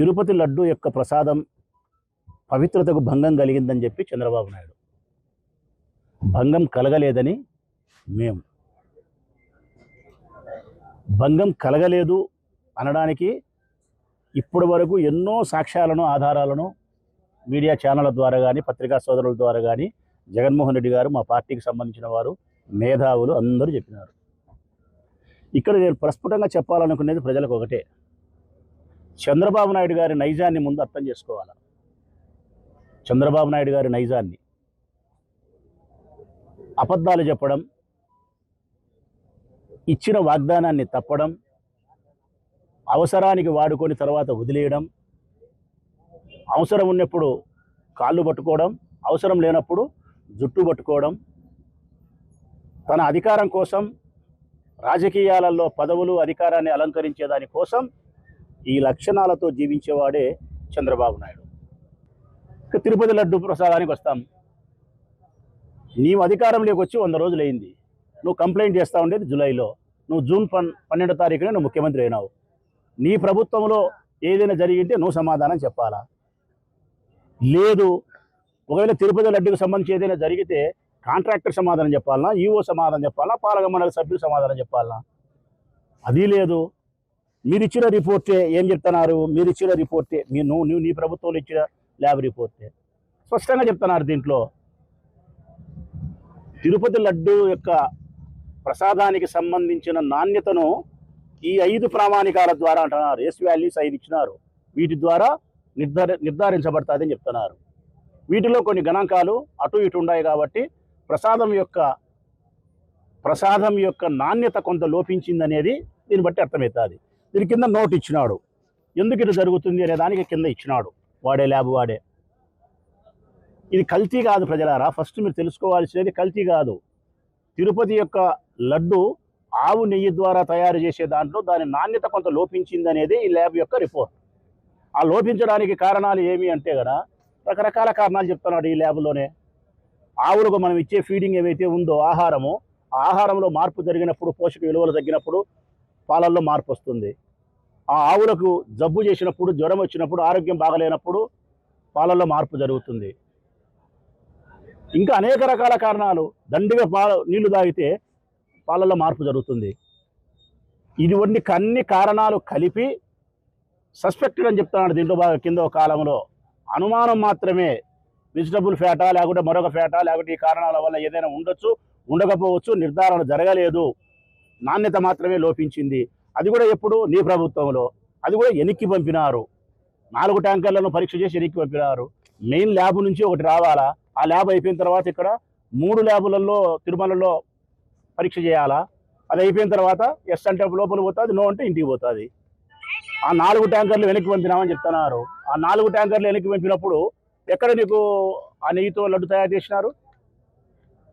తిరుపతి లడ్డు యొక్క ప్రసాదం పవిత్రతకు భంగం కలిగిందని చెప్పి చంద్రబాబు నాయుడు. భంగం కలగలేదని మేము. భంగం కలగలేదు అనడానికి ఇప్పటి వరకు ఎన్నో సాక్ష్యాలను ఆధారాలను మీడియా ఛానళ్ళ ద్వారా కానీ పత్రికా సోదరుల ద్వారా కానీ జగన్మోహన్ రెడ్డి గారు, మా పార్టీకి సంబంధించిన వారు, మేధావులు అందరూ చెప్పినారు. ఇక్కడ నేను ప్రస్ఫుటంగా చెప్పాలనుకునేది ప్రజలకు ఒకటే, చంద్రబాబు నాయుడు గారి నైజాన్ని ముందు అర్థం చేసుకోవాలి. చంద్రబాబు నాయుడు గారి నైజాన్ని, అబద్ధాలు చెప్పడం, ఇచ్చిన వాగ్దానాన్ని తప్పడం, అవసరానికి వాడుకొని తర్వాత వదిలేయడం, అవసరం ఉన్నప్పుడు కాళ్ళు పట్టుకోవడం, అవసరం లేనప్పుడు జుట్టు పట్టుకోవడం, తన అధికారం కోసం రాజకీయాలలో పదవులు అధికారాన్ని అలంకరించే దానికోసం ఈ లక్షణాలతో జీవించేవాడే చంద్రబాబు నాయుడు. తిరుపతి లడ్డు ప్రసాదానికి వస్తాం. నీవు అధికారంలోకి వచ్చి 100 రోజులు అయింది. నువ్వు కంప్లైంట్ చేస్తూ ఉండేది జూలైలో. నువ్వు జూన్ 12వ తారీఖున నువ్వు ముఖ్యమంత్రి అయినావు. నీ ప్రభుత్వంలో ఏదైనా జరిగింటే నువ్వు సమాధానం చెప్పాలా? లేదు, ఒకవేళ తిరుపతి లడ్డుకు సంబంధించి ఏదైనా జరిగితే కాంట్రాక్టర్ సమాధానం చెప్పాలనా, ఈఓ సమాధానం చెప్పాలనా, పాలక మండలి సభ్యులు సమాధానం చెప్పాలనా? అది లేదు. మీరు ఇచ్చిన రిపోర్టే ఏం చెప్తున్నారు? మీరు ఇచ్చిన రిపోర్టే, నువ్వు నీ ప్రభుత్వంలో ఇచ్చిన ల్యాబ్ రిపోర్టే స్పష్టంగా చెప్తున్నారు. దీంట్లో తిరుపతి లడ్డు యొక్క ప్రసాదానికి సంబంధించిన నాణ్యతను ఈ 5 ప్రామాణికాల ద్వారా అంటున్నారు. ఎస్ వాల్యూస్ 5 ఇచ్చినారు. వీటి ద్వారా నిర్ధారించబడతాదని చెప్తున్నారు. వీటిలో కొన్ని గణాంకాలు అటు ఇటు ఉన్నాయి కాబట్టి ప్రసాదం యొక్క నాణ్యత కొంత లోపించిందనేది దీన్ని బట్టి అర్థమవుతుంది. దీని కింద నోట్ ఇచ్చినాడు. ఎందుకు ఇది జరుగుతుంది అనే దానికి కింద ఇచ్చినాడు. వాడే ల్యాబ్ వాడే. ఇది కల్తీ కాదు ప్రజలారా. ఫస్ట్ మీరు తెలుసుకోవాల్సినది కల్తీ కాదు. తిరుపతి యొక్క లడ్డు ఆవు నెయ్యి ద్వారా తయారు చేసే దాంట్లో దాని నాణ్యత కొంత లోపించింది అనేది ఈ ల్యాబ్ యొక్క రిపోర్ట్. ఆ లోపించడానికి కారణాలు ఏమి అంటే కదా రకరకాల కారణాలు చెప్తున్నాడు ఈ ల్యాబ్లోనే. ఆవులకు మనం ఇచ్చే ఫీడింగ్ ఏవైతే ఉందో ఆహారము, ఆ ఆహారంలో మార్పు జరిగినప్పుడు, పోషక విలువలు తగ్గినప్పుడు పాలల్లో మార్పు వస్తుంది. ఆ ఆవులకు జబ్బు చేసినప్పుడు, జ్వరం వచ్చినప్పుడు, ఆరోగ్యం బాగలేనప్పుడు పాలల్లో మార్పు జరుగుతుంది. ఇంకా అనేక రకాల కారణాలు. దండిగా నీళ్లు తాగితే పాలల్లో మార్పు జరుగుతుంది. ఇటువంటి అన్ని కారణాలు కలిపి సస్పెక్టెడ్ అని చెప్తున్నాడు. దీంట్లో బాగా కింద ఒక కాలంలో అనుమానం మాత్రమే, వెజిటబుల్ ఫ్యాటా లేకుంటే మరొక ఫ్యాటా లేకుంటే ఈ కారణాల వల్ల ఏదైనా ఉండొచ్చు, ఉండకపోవచ్చు, నిర్ధారణ జరగలేదు, నాణ్యత మాత్రమే లోపించింది. అది కూడా ఎప్పుడు? నీ ప్రభుత్వంలో. అది కూడా ఎనిక్కి పంపినారు. 4 ట్యాంకర్లను పరీక్ష చేసి ఎనిక్కి పంపినారు. మెయిన్ ల్యాబ్ నుంచి ఒకటి రావాలా, ఆ ల్యాబ్ అయిపోయిన తర్వాత ఇక్కడ 3 ల్యాబులలో తిరుమలలో పరీక్ష చేయాలా. అది అయిపోయిన తర్వాత ఎస్ అంటే లోపల పోతుంది, నో అంటే ఇంటికి పోతుంది. ఆ 4 ట్యాంకర్లు వెనక్కి పంపినామని చెప్తున్నారు. ఆ 4 ట్యాంకర్లు వెనక్కి పంపినప్పుడు ఎక్కడ నీకు ఆ నెయ్యితో లడ్డు తయారు చేసినారు?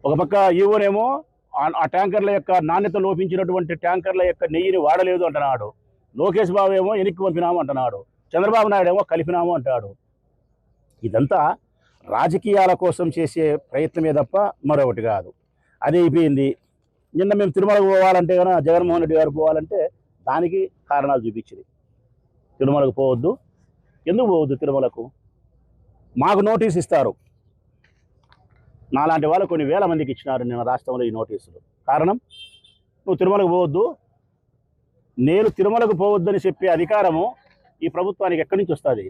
ఒక పక్క ఈవోనేమో ఆ ట్యాంకర్ల యొక్క నాణ్యత లోపించినటువంటి ట్యాంకర్ల యొక్క నెయ్యిని వాడలేదు అంటున్నాడు. లోకేష్ బాబు ఏమో వెనక్కి పంపినాము అంటున్నాడు. చంద్రబాబు నాయుడు ఏమో కలిపినాము అంటాడు. ఇదంతా రాజకీయాల కోసం చేసే ప్రయత్నమే తప్ప మరొకటి కాదు. అది అయిపోయింది. నిన్న మేము తిరుమలకు పోవాలంటే కనుక జగన్మోహన్ రెడ్డి గారు పోవాలంటే దానికి కారణాలు చూపించింది. తిరుమలకు పోవద్దు. ఎందుకు పోవద్దు తిరుమలకు? మాకు నోటీస్ ఇస్తారు. నాలాంటి వాళ్ళు కొన్ని వేల మందికి ఇచ్చినారు నిన్న రాష్ట్రంలో ఈ నోటీసులు. కారణం, నువ్వు తిరుమలకు పోవద్దు. నేను తిరుమలకు పోవద్దని చెప్పే అధికారము ఈ ప్రభుత్వానికి ఎక్కడి నుంచి వస్తుంది?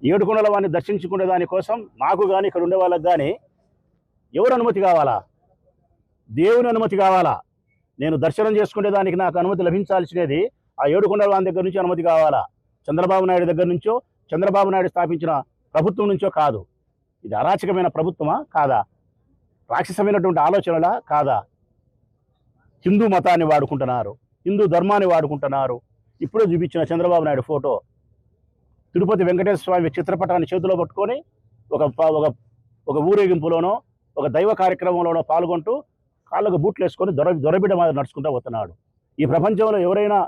7 కొండల వాడిని దర్శించుకునే దానికోసం నాకు కానీ ఇక్కడ ఉండే వాళ్ళకి కానీ ఎవరు అనుమతి కావాలా? దేవుని అనుమతి కావాలా? నేను దర్శనం చేసుకునే దానికి నాకు అనుమతి లభించాల్సినది ఆ 7 కొండల వాని దగ్గర నుంచి అనుమతి కావాలా? చంద్రబాబు నాయుడు దగ్గర నుంచో, చంద్రబాబు నాయుడు స్థాపించిన ప్రభుత్వం నుంచో కాదు. ఇది అరాచకమైన ప్రభుత్వమా కాదా? రాక్షసమైనటువంటి ఆలోచనలా కాదా? హిందూ మతాన్ని వాడుకుంటున్నారు, హిందూ ధర్మాన్ని వాడుకుంటున్నారు. ఇప్పుడే చూపించిన చంద్రబాబు నాయుడు ఫోటో తిరుపతి వెంకటేశ్వర స్వామి చిత్రపటాన్ని చేతిలో పట్టుకొని ఒక ఊరేగింపులోనో ఒక దైవ కార్యక్రమంలోనో పాల్గొంటూ కాళ్ళకు బూట్లు వేసుకొని దొరబిడ మీద నడుచుకుంటూ పోతున్నాడు. ఈ ప్రపంచంలో ఎవరైనా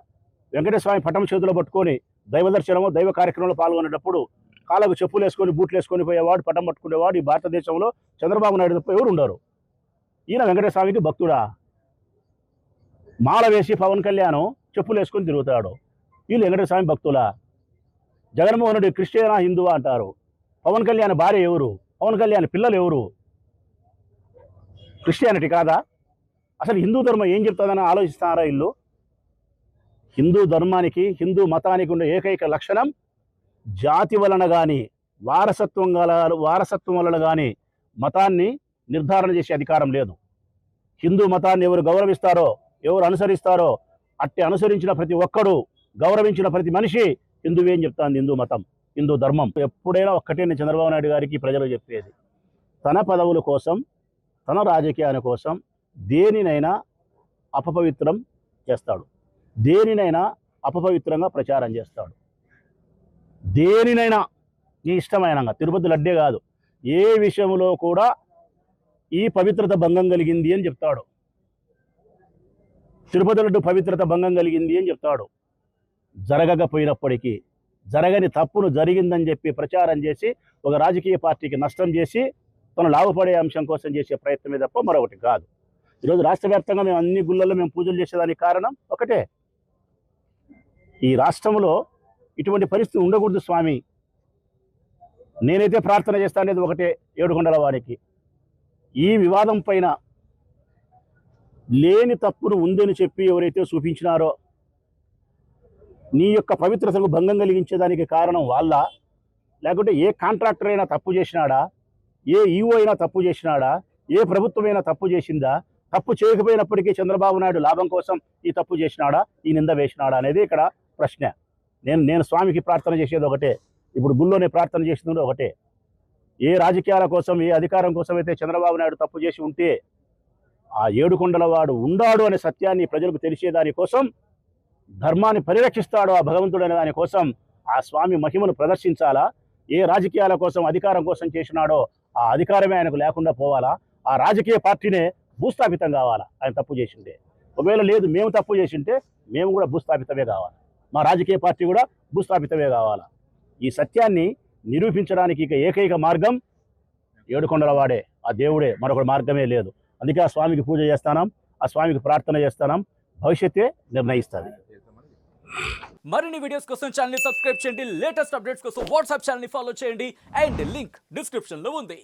వెంకటేశ్వర స్వామి పటం చేతిలో పట్టుకొని దైవ దర్శనమో దైవ కార్యక్రమంలో పాల్గొనేటప్పుడు కాళ్ళకు చెప్పులు వేసుకొని బూట్లు వేసుకొని పోయేవాడు, పటం పట్టుకునేవాడు ఈ భారతదేశంలో చంద్రబాబు నాయుడు తప్ప ఎవరు ఉండరు. ఈయన వెంకటేశ్వర స్వామికి భక్తుడా? మాల వేసి పవన్ కళ్యాణ్ చెప్పులు వేసుకొని తిరుగుతాడు. వీళ్ళు వెంకటేశ్వర స్వామి భక్తులా? జగన్మోహన్ రెడ్డి క్రిస్టియనా హిందువా అంటారు. పవన్ కళ్యాణ్ భార్య ఎవరు? పవన్ కళ్యాణ్ పిల్లలు ఎవరు? క్రిస్టియానిటీ కాదా? అసలు హిందూ ధర్మం ఏం చెప్తుందని ఆలోచిస్తున్నారా ఇల్లు? హిందూ ధర్మానికి, హిందూ మతానికి ఉండే ఏకైక లక్షణం జాతి వలన కానీ, వారసత్వం వలన కానీ మతాన్ని నిర్ధారణ చేసే అధికారం లేదు. హిందూ మతాన్ని ఎవరు గౌరవిస్తారో, ఎవరు అనుసరిస్తారో, అట్టి అనుసరించిన ప్రతి ఒక్కడు, గౌరవించిన ప్రతి మనిషి హిందువే అని చెప్తాను. హిందూ మతం, హిందూ ధర్మం. ఎప్పుడైనా ఒక్కటే నేను చంద్రబాబు నాయుడు గారికి ప్రజలు చెప్పేది, తన పదవుల కోసం, తన రాజకీయాల కోసం దేనినైనా అపపవిత్రం చేస్తాడు, దేనినైనా అపపవిత్రంగా ప్రచారం చేస్తాడు. దేనినైనా నీ ఇష్టమైన, తిరుపతి లడ్డే కాదు, ఏ విషయంలో కూడా ఈ పవిత్రత భంగం కలిగింది అని చెప్తాడు. తిరుపతి లడ్డు పవిత్రత భంగం కలిగింది అని చెప్తాడు. జరగకపోయినప్పటికీ, జరగని తప్పును జరిగిందని చెప్పి ప్రచారం చేసి ఒక రాజకీయ పార్టీకి నష్టం చేసి తను లాభపడే అంశం కోసం చేసే ప్రయత్నమే తప్ప మరొకటి కాదు. ఈరోజు రాష్ట్ర వ్యాప్తంగా మేము అన్ని గుళ్ళల్లో మేము పూజలు చేసేదానికి కారణం ఒకటే, ఈ రాష్ట్రంలో ఇటువంటి పరిస్థితి ఉండకూడదు స్వామి. నేనైతే ప్రార్థన చేస్తానేది ఒకటే, ఏడుకొండల వారికి ఈ వివాదం పైన లేని తప్పును ఉందని చెప్పి ఎవరైతే చూపించినారో, నీ యొక్క పవిత్రతకు భంగం కలిగించేదానికి కారణం వాళ్ళ, లేకుంటే ఏ కాంట్రాక్టర్ అయినా తప్పు చేసినాడా, ఏ ఈఓ అయినా తప్పు చేసినాడా, ఏ ప్రభుత్వమైనా తప్పు చేసిందా? తప్పు చేయకపోయినప్పటికీ చంద్రబాబు నాయుడు లాభం కోసం ఈ తప్పు చేసినాడా, ఈ నింద వేసినాడా అనేది ఇక్కడ ప్రశ్న. నేను స్వామికి ప్రార్థన చేసేది ఒకటే, ఇప్పుడు గుళ్ళోనే ప్రార్థన చేసేది ఒకటే. ఏ రాజకీయాల కోసం, ఏ అధికారం కోసం అయితే చంద్రబాబు నాయుడు తప్పు చేసి ఉంటే ఆ ఏడుకొండల వాడు ఉండాడు అనే సత్యాన్ని ప్రజలకు తెలిసేదాని కోసం, ధర్మాన్ని పరిరక్షిస్తాడు ఆ భగవంతుడు అనే దానికోసం ఆ స్వామి మహిమను ప్రదర్శించాలా. ఏ రాజకీయాల కోసం, అధికారం కోసం చేసినాడో ఆ అధికారమే ఆయనకు లేకుండా పోవాలా. ఆ రాజకీయ పార్టీనే భూస్థాపితం కావాలా ఆయన తప్పు చేసిందే. ఒకవేళ లేదు మేము తప్పు చేసింటే మేము కూడా భూస్థాపితమే కావాలి, మా రాజకీయ పార్టీ కూడా భూస్థాపితమే కావాలా. ఈ సత్యాన్ని నిరూపించడానికి ఇక ఏకైక మార్గం ఏడుకొండల వాడే, ఆ దేవుడే, మరొక మార్గమే లేదు. అందుకే ఆ స్వామికి పూజ చేస్తాం, ఆ స్వామికి ప్రార్థన చేస్తాం. భవిష్యత్తే నిర్ణయిస్తుంది. మరిన్ని వీడియోస్ కోసం ఛానల్ ని సబ్స్క్రైబ్ చేయండి, లేటెస్ట్ అప్డేట్స్ కోసం వాట్సాప్ ఛానల్ ని ఫాలో చేయండి అండ్ లింక్ డిస్క్రిప్షన్ లో ఉంది.